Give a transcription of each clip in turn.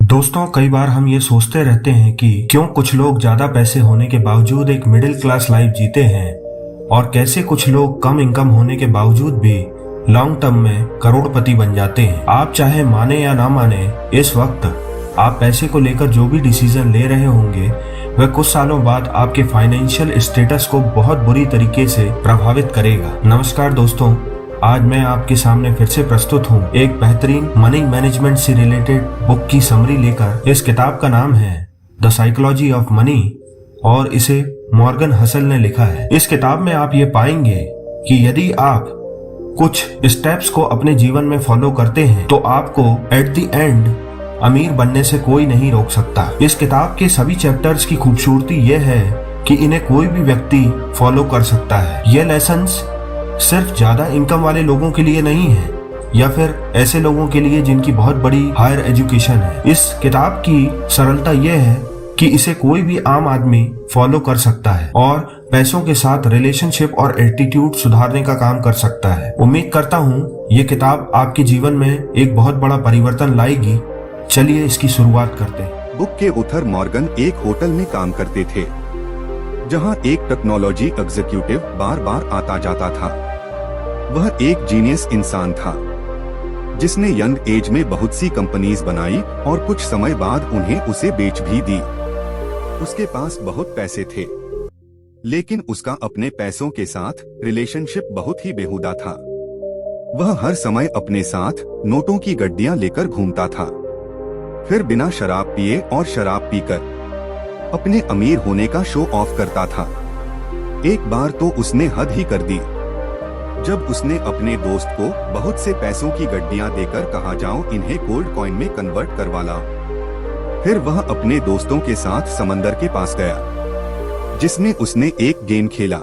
दोस्तों, कई बार हम ये सोचते रहते हैं कि क्यों कुछ लोग ज्यादा पैसे होने के बावजूद एक मिडिल क्लास लाइफ जीते हैं और कैसे कुछ लोग कम इनकम होने के बावजूद भी लॉन्ग टर्म में करोड़पति बन जाते हैं। आप चाहे माने या ना माने, इस वक्त आप पैसे को लेकर जो भी डिसीजन ले रहे होंगे वह कुछ सालों बाद आपके फाइनेंशियल स्टेटस को बहुत बुरी तरीके से प्रभावित करेगा। नमस्कार दोस्तों, आज मैं आपके सामने फिर से प्रस्तुत हूँ एक बेहतरीन मनी मैनेजमेंट से रिलेटेड बुक की समरी लेकर। इस किताब का नाम है द साइकोलॉजी ऑफ मनी और इसे मॉर्गन हसल ने लिखा है। इस किताब में आप ये पाएंगे कि यदि आप कुछ स्टेप्स को अपने जीवन में फॉलो करते हैं तो आपको एट द एंड अमीर बनने से कोई नहीं रोक सकता। इस किताब के सभी चैप्टर्स की खूबसूरती यह है कि इन्हें कोई भी व्यक्ति फॉलो कर सकता है। ये लेसन्स सिर्फ ज्यादा इनकम वाले लोगों के लिए नहीं है या फिर ऐसे लोगों के लिए जिनकी बहुत बड़ी हायर एजुकेशन है। इस किताब की सरलता यह है कि इसे कोई भी आम आदमी फॉलो कर सकता है और पैसों के साथ रिलेशनशिप और एटीट्यूड सुधारने का काम कर सकता है। उम्मीद करता हूँ ये किताब आपके जीवन में एक बहुत बड़ा परिवर्तन लाएगी। चलिए इसकी शुरुआत करते हैं। बुक के ऑथर मॉर्गन एक होटल में काम करते थे जहां एक टेक्नोलॉजी एग्जीक्यूटिव बार बार आता जाता था। वह एक जीनियस इंसान था जिसने यंग एज में बहुत सी कंपनीज बनाई और कुछ समय बाद उन्हें उसे बेच भी दी। उसके पास बहुत पैसे थे, लेकिन उसका अपने पैसों के साथ रिलेशनशिप बहुत ही बेहुदा था। वह हर समय अपने साथ नोटों की गड्डियां लेकर घूमता था, फिर बिना शराब पिए और शराब पीकर अपने अमीर होने का शो ऑफ करता था। एक बार तो उसने हद ही कर दी जब उसने अपने दोस्त को बहुत से पैसों की गड्डियां देकर कहा, जाओ इन्हें गोल्ड कॉइन में कन्वर्ट करवा लाओ। फिर वह अपने दोस्तों के साथ समंदर के पास गया जिसमें उसने एक गेम खेला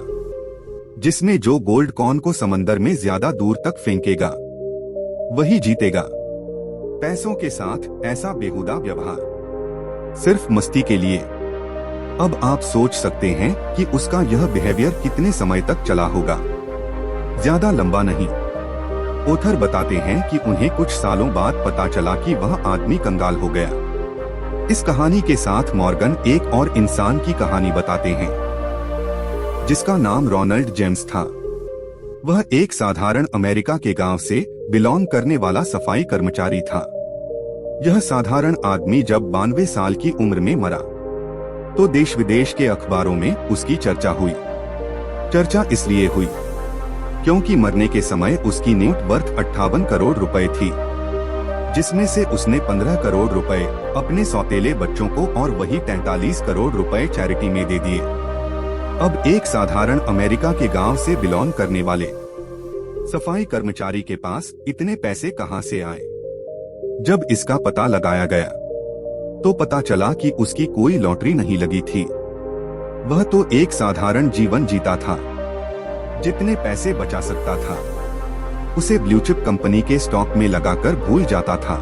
जिसमें जो गोल्ड कॉइन को समंदर में ज्यादा दूर तक फेंकेगा वही जीतेगा। पैसों के साथ ऐसा बेहुदा व्यवहार सिर्फ मस्ती के लिए। अब आप सोच सकते हैं कि उसका यह बिहेवियर कितने समय तक चला होगा। ज्यादा लंबा नहीं। ऑथर बताते हैं कि उन्हें कुछ सालों बाद पता चला कि वह आदमी कंगाल हो गया। इस कहानी के साथ मॉर्गन एक और इंसान की कहानी बताते हैं जिसका नाम रोनाल्ड जेम्स था। वह एक साधारण अमेरिका के गांव से बिलोंग करने वाला सफाई कर्मचारी था। यह साधारण आदमी जब 92 साल की उम्र में मरा तो देश विदेश के अखबारों में उसकी चर्चा हुई। चर्चा इसलिए हुई क्योंकि मरने के समय उसकी नेट वर्थ 58 करोड़ रुपए थी, जिसमें से उसने 15 करोड़ रुपए अपने सौतेले बच्चों को और वही 43 करोड़ रुपए चैरिटी में दे दिए। अब एक साधारण अमेरिका के गांव से बिलोंग करने वाले सफाई कर्मचारी के पास इतने पैसे कहां से आए? जब इसका पता लगाया गया तो पता चला कि उसकी कोई लॉटरी नहीं लगी थी। वह तो एक साधारण जीवन जीता था। जितने पैसे बचा सकता था उसे ब्लू चिप कंपनी के स्टॉक में लगाकर भूल जाता था।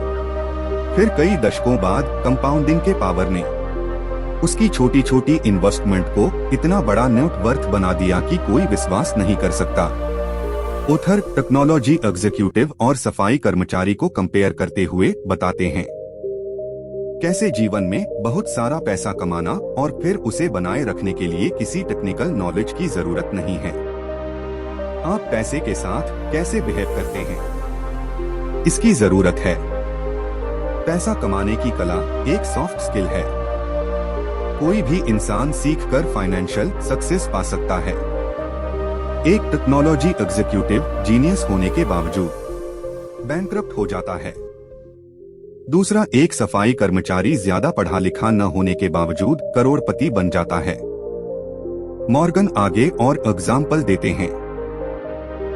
फिर कई दशकों बाद कंपाउंडिंग के पावर ने उसकी छोटी छोटी इन्वेस्टमेंट को इतना बड़ा नेट वर्थ बना दिया कि कोई विश्वास नहीं कर सकता। ऑथर टेक्नोलॉजी एग्जीक्यूटिव और सफाई कर्मचारी को कंपेयर करते हुए बताते हैं कैसे जीवन में बहुत सारा पैसा कमाना और फिर उसे बनाए रखने के लिए किसी टेक्निकल नॉलेज की जरूरत नहीं है। आप पैसे के साथ कैसे बिहेव करते हैं, इसकी जरूरत है। पैसा कमाने की कला एक सॉफ्ट स्किल है। कोई भी इंसान सीखकर फाइनेंशियल सक्सेस पा सकता है। एक टेक्नोलॉजी एग्जीक्यूटिव जीनियस होने के बावजूद बैंकक्रप्ट हो जाता है। दूसरा, एक सफाई कर्मचारी ज्यादा पढ़ा लिखा न होने के बावजूद करोड़पति बन जाता है। मॉर्गन आगे और एग्जाम्पल देते हैं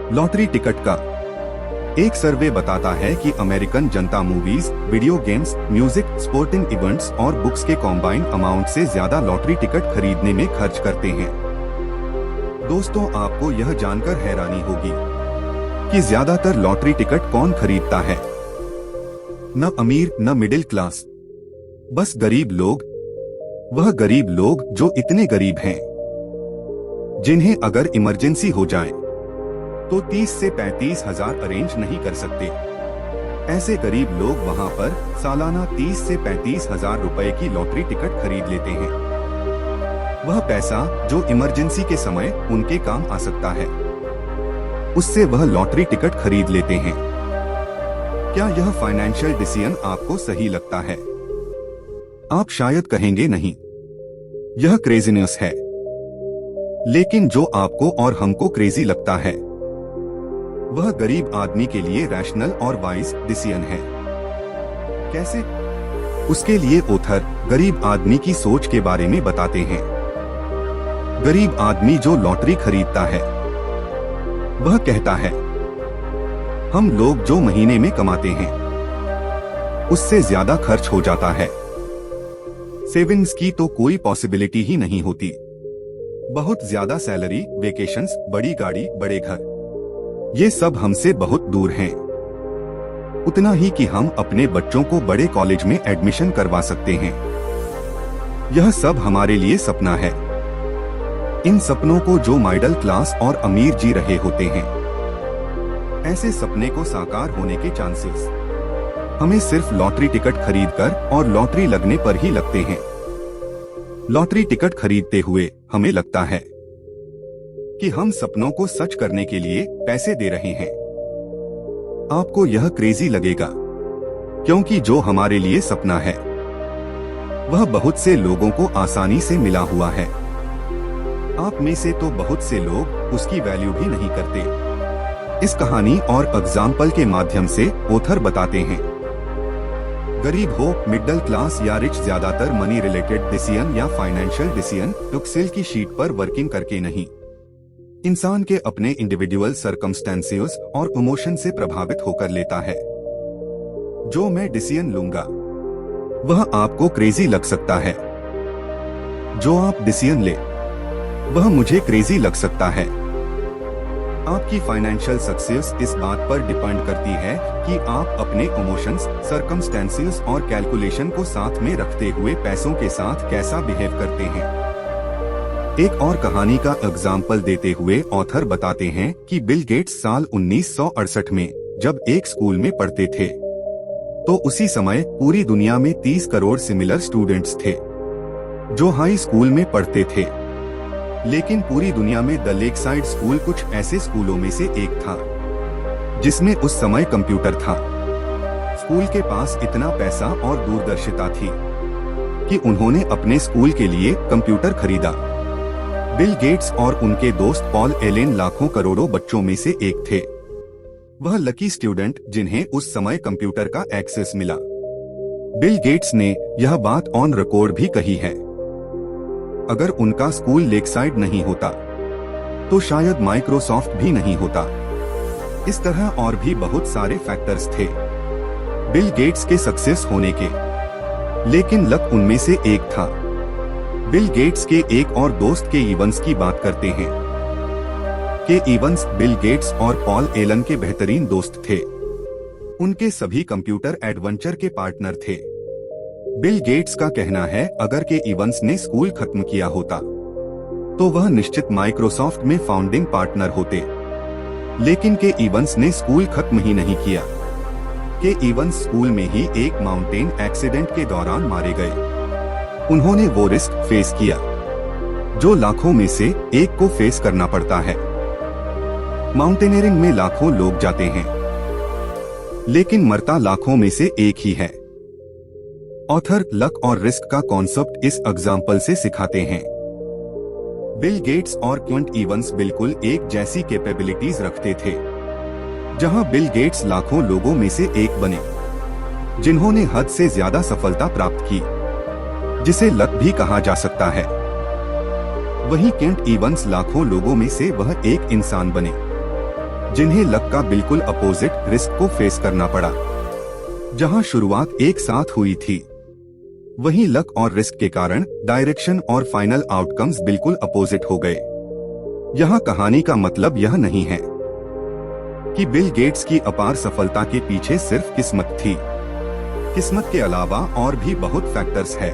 लॉटरी टिकट का। एक सर्वे बताता है कि अमेरिकन जनता movies, video games, music, sporting events और बुक्स के कॉम्बाइंड अमाउंट से ज्यादा लॉटरी टिकट खरीदने में खर्च करते हैं। दोस्तों, आपको यह जानकर हैरानी होगी कि ज्यादातर लॉटरी टिकट कौन खरीदता है? न अमीर न मिडिल क्लास, बस गरीब लोग। वह गरीब लोग जो इतने गरीब हैं जिन्हें अगर इमरजेंसी हो जाए तो 30 से 35 हजार अरेंज नहीं कर सकते। ऐसे गरीब लोग वहाँ पर सालाना 30 से 35 हजार रुपए की लॉटरी टिकट खरीद लेते हैं। वह पैसा जो इमरजेंसी के समय उनके काम आ सकता है, उससे वह लॉटरी टिकट खरीद लेते हैं। क्या यह फाइनेंशियल डिसीजन आपको सही लगता है? आप शायद कहेंगे नहीं, यह क्रेजीनेस है। लेकिन जो आपको और हमको क्रेजी लगता है, वह गरीब आदमी के लिए रैशनल और वाइज डिसीजन है। कैसे? उसके लिए ऑथर गरीब आदमी की सोच के बारे में बताते हैं। गरीब आदमी जो लॉटरी खरीदता है, वह कहता है, हम लोग जो महीने में कमाते हैं, उससे ज्यादा खर्च हो जाता है। सेविंग्स की तो कोई पॉसिबिलिटी ही नहीं होती। बहुत ज्यादा सैलरी, वेकेशंस, बड़ी गाड़ी, बड़े घर, ये सब हमसे बहुत दूर हैं। उतना ही कि हम अपने बच्चों को बड़े कॉलेज में एडमिशन करवा सकते हैं। यह सब हमारे लिए सपना है। इन सपनों को जो मिडिल क्लास और अमीर जी रहे होते हैं, ऐसे सपने को साकार होने के चांसेस हमें सिर्फ लॉटरी टिकट खरीदकर और लॉटरी लगने पर ही लगते हैं। लॉटरी टिकट खरीदते हुए हमें लगता है कि हम सपनों को सच करने के लिए पैसे दे रहे हैं। आपको यह क्रेजी लगेगा, क्योंकि जो हमारे लिए सपना है, वह बहुत से लोगों को आसानी से मिला हुआ है। आप में से तो बहुत से लोग उसकी वैल्यू भी नहीं करते। इस कहानी और एग्जाम्पल के माध्यम से ऑथर बताते हैं, गरीब हो, मिडिल क्लास या रिच, ज्यादातर मनी रिलेटेड डिसीजन या फाइनेंशियल डिसीजन एक्सेल की शीट पर वर्किंग करके नहीं, इंसान के अपने इंडिविजुअल सर्कमस्टेंसेस और इमोशन से प्रभावित होकर लेता है। जो मैं डिसीजन लूंगा, वह आपको क्रेजी लग सकता है। जो आप डिसीजन ले, वह मुझे क्रेजी लग सकता है। आपकी फाइनेंशियल सक्सेस इस बात पर डिपेंड करती है कि आप अपने इमोशंस, सर्कमस्टेंसेस और कैलकुलेशन को साथ में रखते हुए पैसों के साथ कैसा बिहेव करते हैं। एक और कहानी का एग्जाम्पल देते हुए ऑथर बताते हैं कि बिल गेट्स साल 1968 में जब एक स्कूल में पढ़ते थे, तो उसी समय पूरी दुनिया में 30 करोड़ सिमिलर स्टूडेंट्स थे जो हाई स्कूल में पढ़ते थे। लेकिन पूरी दुनिया में द लेकसाइड स्कूल कुछ ऐसे स्कूलों में से एक था जिसमें उस समय कंप्यूटर था। स्कूल के पास इतना पैसा और दूरदर्शिता थी कि उन्होंने अपने स्कूल के लिए कंप्यूटर खरीदा। बिल गेट्स और उनके दोस्त पॉल एलेन लाखों करोड़ों बच्चों में से एक थे। वह लकी स्टूडेंट जिन्हें उस समय कंप्यूटर का एक्सेस मिला। बिल गेट्स ने यह बात ऑन रिकॉर्ड भी कही है, अगर उनका स्कूल लेकसाइड नहीं होता तो शायद माइक्रोसॉफ्ट भी नहीं होता। इस तरह और भी बहुत सारे फैक्टर्स थे बिल गेट्स के सक्सेस होने के, लेकिन लक उनमें से एक था। बिल गेट्स के एक और दोस्त के इवंस की बात करते हैं। के इवंस बिल गेट्स और पॉल एलन के बेहतरीन दोस्त थे। उनके सभी कंप्यूटर एडवेंचर के पार्टनर थे। बिल गेट्स का कहना है, अगर के इवंस ने स्कूल खत्म किया होता तो वह निश्चित माइक्रोसॉफ्ट में फाउंडिंग पार्टनर होते, लेकिन के इवंस ने स्कूल खत्म ही नहीं किया। के इवंस स्कूल में ही एक माउंटेन एक्सीडेंट के दौरान मारे गए। उन्होंने वो रिस्क फेस किया जो लाखों में से एक को फेस करना पड़ता है। माउंटेनियरिंग में लाखों लोग जाते हैं, लेकिन मरता लाखों में से एक ही है। ऑथर लक और रिस्क का कॉन्सेप्ट इस एग्जाम्पल से सिखाते हैं। बिल गेट्स और क्विंट इवंस बिल्कुल एक जैसी कैपेबिलिटीज रखते थे। जहां बिल गेट्स लाखों लोगों में से एक बने जिन्होंने हद से ज्यादा सफलता प्राप्त की, जिसे लक भी कहा जा सकता है, वहीं केंट इवंस लाखों लोगों में से वह एक इंसान बने जिन्हें लक का बिल्कुल अपोजिट रिस्क को फेस करना पड़ा। जहां शुरुआत एक साथ हुई थी, वहीं लक और रिस्क के कारण डायरेक्शन और फाइनल आउटकम्स बिल्कुल अपोजिट हो गए। यहाँ कहानी का मतलब यह नहीं है कि बिल गेट्स की अपार सफलता के पीछे सिर्फ किस्मत थी। किस्मत के अलावा और भी बहुत फैक्टर्स है।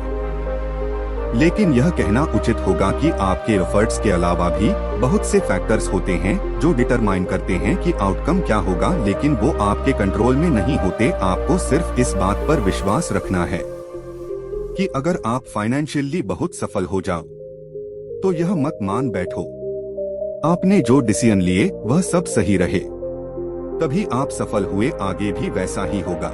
लेकिन यह कहना उचित होगा कि आपके एफर्ट्स के अलावा भी बहुत से फैक्टर्स होते हैं जो डिटरमाइन करते हैं कि आउटकम क्या होगा, लेकिन वो आपके कंट्रोल में नहीं होते। आपको सिर्फ इस बात पर विश्वास रखना है कि अगर आप फाइनेंशियली बहुत सफल हो जाओ तो यह मत मान बैठो आपने जो डिसीजन लिए वह सब सही रहे, तभी आप सफल हुए, आगे भी वैसा ही होगा।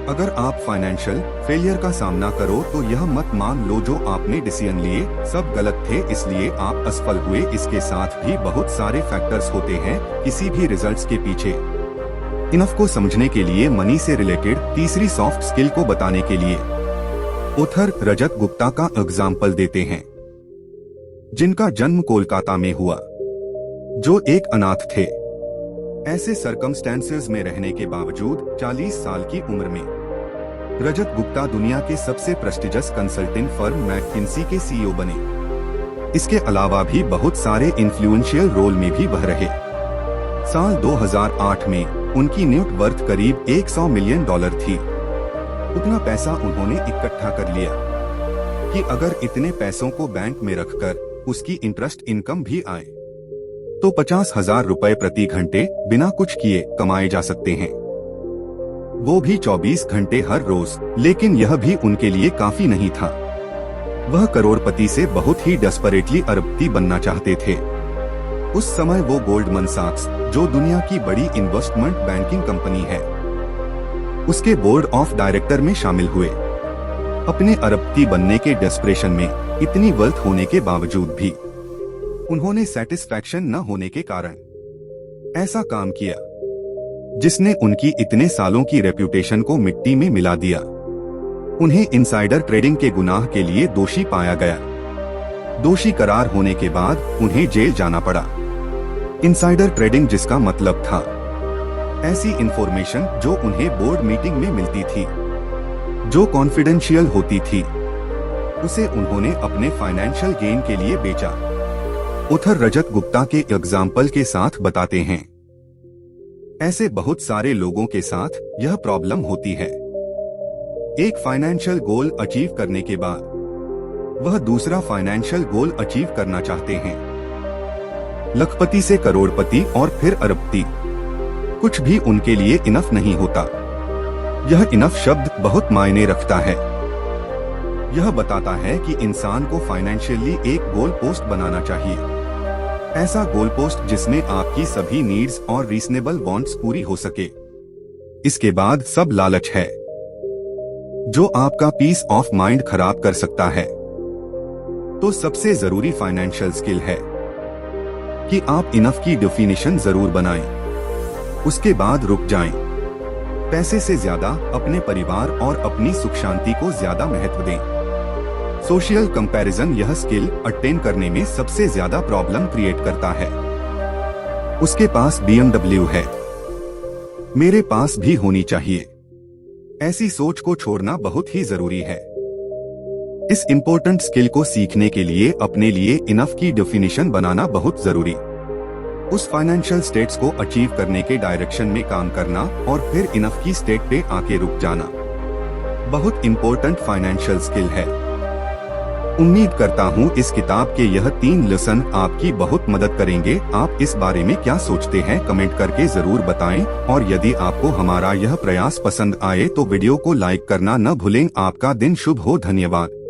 अगर आप फाइनेंशियल फेलियर का सामना करो तो यह मत मान लो जो आपने डिसीजन लिए सब गलत थे इसलिए आप असफल हुए। इसके साथ भी बहुत सारे फैक्टर्स होते हैं किसी भी रिजल्ट्स के पीछे। इनफ को समझने के लिए मनी से रिलेटेड तीसरी सॉफ्ट स्किल को बताने के लिए ऑथर रजत गुप्ता का एग्जाम्पल देते हैं, जिनका जन्म कोलकाता में हुआ, जो एक अनाथ थे। ऐसे सर्कमस्टेंसेस में रहने के बावजूद 40 साल की उम्र में रजत गुप्ता दुनिया के सबसे प्रेस्टिजियस कंसल्टिंग फर्म मैकिन्सी के सीईओ बने। इसके अलावा भी बहुत सारे इन्फ्लुएंशियल रोल में भी वह रहे। साल 2008 में उनकी नेट वर्थ करीब $100 मिलियन थी। उतना पैसा उन्होंने इकट्ठा कर लिया कि अगर इतने पैसों को बैंक में रखकर उसकी इंटरेस्ट इनकम भी आए तो 50,000 रुपए प्रति घंटे बिना कुछ किए कमाए जा सकते हैं, वो भी 24 घंटे हर रोज। लेकिन यह भी उनके लिए काफी नहीं था। वह करोड़पति से बहुत ही डेस्परेटली अरबपति बनना चाहते थे। उस समय वो गोल्डमैन सैक्स, जो दुनिया की बड़ी इन्वेस्टमेंट बैंकिंग कंपनी है, उसके बोर्ड ऑफ डायरेक्टर में शामिल हुए। अपने अरबपति बनने के डेस्परेशन में इतनी वेल्थ होने के बावजूद भी उन्होंने सेटिस्फैक्शन न होने के कारण ऐसा काम किया जिसने उनकी इतने सालों की रेप्यूटेशन को मिट्टी में मिला दिया। उन्हें इनसाइडर ट्रेडिंग के गुनाह के लिए दोषी पाया गया। दोषी करार होने के बाद उन्हें जेल जाना पड़ा। इनसाइडर ट्रेडिंग जिसका मतलब था ऐसी इंफॉर्मेशन जो उन्हें बोर्ड मीटिंग में मिलती थी, जो कॉन्फिडेंशियल होती थी, उसे उन्होंने अपने फाइनेंशियल गेन के लिए बेचा। ऑथर रजत गुप्ता के एग्जाम्पल के साथ बताते हैं, ऐसे बहुत सारे लोगों के साथ यह प्रॉब्लम होती है। एक फाइनेंशियल गोल अचीव करने के बाद वह दूसरा फाइनेंशियल गोल अचीव करना चाहते हैं। लखपति से करोड़पति और फिर अरबपति, कुछ भी उनके लिए इनफ नहीं होता। यह इनफ शब्द बहुत मायने रखता है। यह बताता है कि इंसान को फाइनेंशियली एक गोल पोस्ट बनाना चाहिए, ऐसा गोल पोस्ट जिसमें आपकी सभी नीड्स और रीजनेबल वांट्स पूरी हो सके। इसके बाद सब लालच है जो आपका पीस ऑफ माइंड खराब कर सकता है। तो सबसे जरूरी फाइनेंशियल स्किल है कि आप इनफ की डेफिनेशन जरूर बनाएं, उसके बाद रुक जाएं। पैसे से ज्यादा अपने परिवार और अपनी सुख शांति को ज्यादा महत्व दें। सोशल कंपैरिजन यह स्किल अटेन करने में सबसे ज्यादा प्रॉब्लम क्रिएट करता है। उसके पास BMW है, मेरे पास भी होनी चाहिए। ऐसी सोच को छोड़ना बहुत ही जरूरी है। इस इम्पोर्टेंट स्किल को सीखने के लिए अपने लिए इनफ की डेफिनेशन बनाना बहुत जरूरी। उस फाइनेंशियल स्टेट्स को अचीव करने के डायरेक्शन में काम करना और फिर इनफ की स्टेट पे आके रुक जाना बहुत इम्पोर्टेंट फाइनेंशियल स्किल है। उम्मीद करता हूँ इस किताब के यह 3 लेसन आपकी बहुत मदद करेंगे। आप इस बारे में क्या सोचते हैं कमेंट करके जरूर बताएं, और यदि आपको हमारा यह प्रयास पसंद आए तो वीडियो को लाइक करना न भूलें। आपका दिन शुभ हो। धन्यवाद।